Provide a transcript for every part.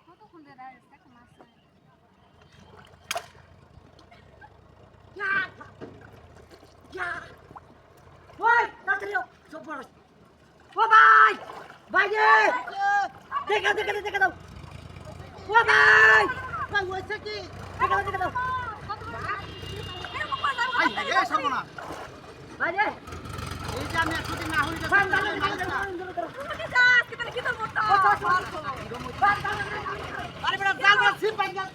কতক্ষণ ধরে দাঁড়িয়ে আছে মাছ ওই তাড়াতাড়ি সব বড় ও ভাই ভাই রে দেখা দাও ও ভাই ভাই হইছে কি দেখা দাও আই হে সর্বনা ভাই রে এই যে আমি একদিন না হইলে আরে বেটা জাল মাছ ছিপ পাই গেল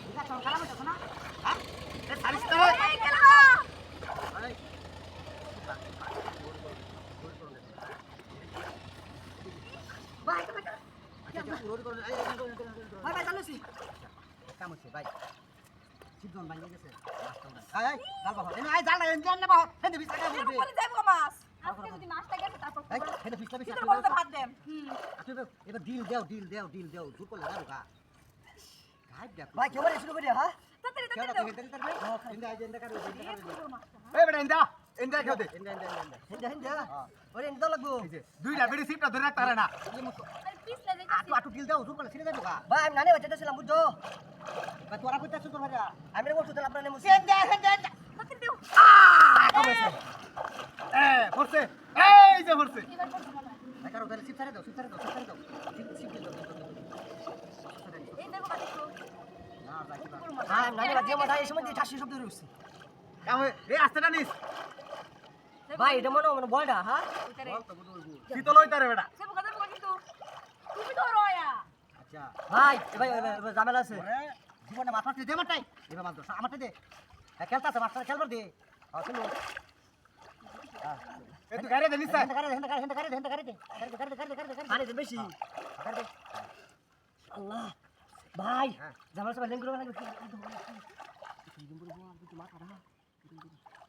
এটা কোন খারাপ হইছে না হ্যাঁ এ সারিস তো ভাই চালুছি কাম হচ্ছে ভাই সিদ্ধন ভাই গেছে আই আই জাল বাহ এনে আই জাল না এনে না বাহ হেদে বিছ টাকা বলবে আজকে যদি মাছটা গেছে তারপর এই হেদে বিছ টাকা কিতর বলতে ভাত দেন এবার ডিল দেও জোর করলে না রোগা গাইড দেখ ভাই কেমন শুরু করি হ্যাঁ তাড়াতাড়ি কেডা তাড়াতাড়ি থেকে তাড়াতাড়ি ইন্দা আই ইন্দা কাটে দাও এই বেটা ইন্দা খেও দে হিন্দা ওরে নিতে লাগবো দুইটা বেড়ি সিপটা ধরে রাখতে পারে না আরে পিছলে যাইতাছি আটু আটু ডিল দাও জোর করলে ছিড়ে যাবে গা ভাই আমি নানি বাচ্চাছিলাম বুঝছো ভাই তোরা কইতাছ তোর ভাইরা আমি রে বলছো তাহলে আপনার নেমুছি তাড়াতাড়ি দাও এ ফরছে এই যে ফরছে এবার করতে হবে ভাই কারো তাহলে সিপ ছাড়ে দাও সিপ দাও সিপ দাও এই দেখো বাড়ি তো না ভাই কি হ্যাঁ নানি বাচ্চা মাথা এই সময় দিয়ে ঠাসি শব্দ রইছে কাম এই আস্তেটা নিস ভাই এটা মনে বলটা হ্যাঁ ভিতরে বল তো বুঝু শীতল হইতারে বেটা সে বকা দেবো কিন্তু তুমি তো রয়া আচ্ছা ভাই ভাই ঝামেলা আছে ওরে জীবনে মাথা দে মারটাই এবার মার দোস আমারটা দে খেলতাছে মাস্টার খেলবার দে হ্যাঁ শুনো এ তুই গাড়ি দে নিস পানি তো বেশি আল্লাহ ভাই ঝামেলা সবাই লেঙ্গুলো লাগবে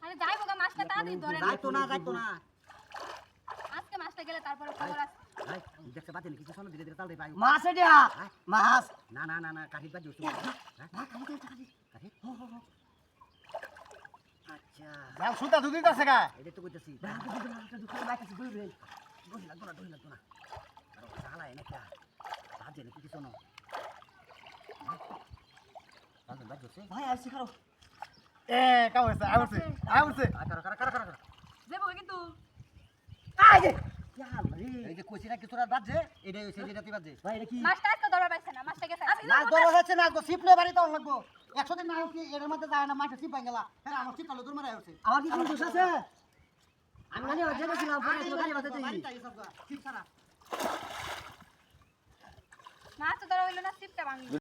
আরে যাই বকা মাছটা তাড়াতাড়ি ধরে যাইতো না আজকে মাছটা গেলে তারপরে খবর আছে ভাই দেখতে পাচ্ছেন কিছু শোনো ধীরে ধীরে তাল দে ভাই মাছ এটা মাছ না কাঠি বাজ জুস কাঠি আচ্ছা যাও সুতা দুদিন আছে গা এটা তো কইতাছি দই লাগতো না আর জালা এনে কা বাজে নাকি কিছু না তাহলে বাজ জুস ভাই আসি খাও এ কাম হইছে আউছে কারা দেবো কিন্তু আই যে এই যে কইছি না কিছু রাত বাজে এটাই হইছে যেটাতে বাজে ভাই এটা কি মাছটা আজকে ধরবা পাইছে না মাছটা গেছে না দর হচ্ছে না সিপ নে বাড়ি তো লাগবো 100 দিন না হোক এর মধ্যে যায় না মাঠে সিপ ভাঙলা হ্যাঁ আমার সিপ তাহলে দূর মারা হচ্ছে আমার কি কোনো দোষ আছে আমি নানি বাচ্চা ছিলাম পরে তো গাড়ি বাতাতে সিপ ছাড়া মাছ তো ধরা হইলো না সিপটা ভাঙলো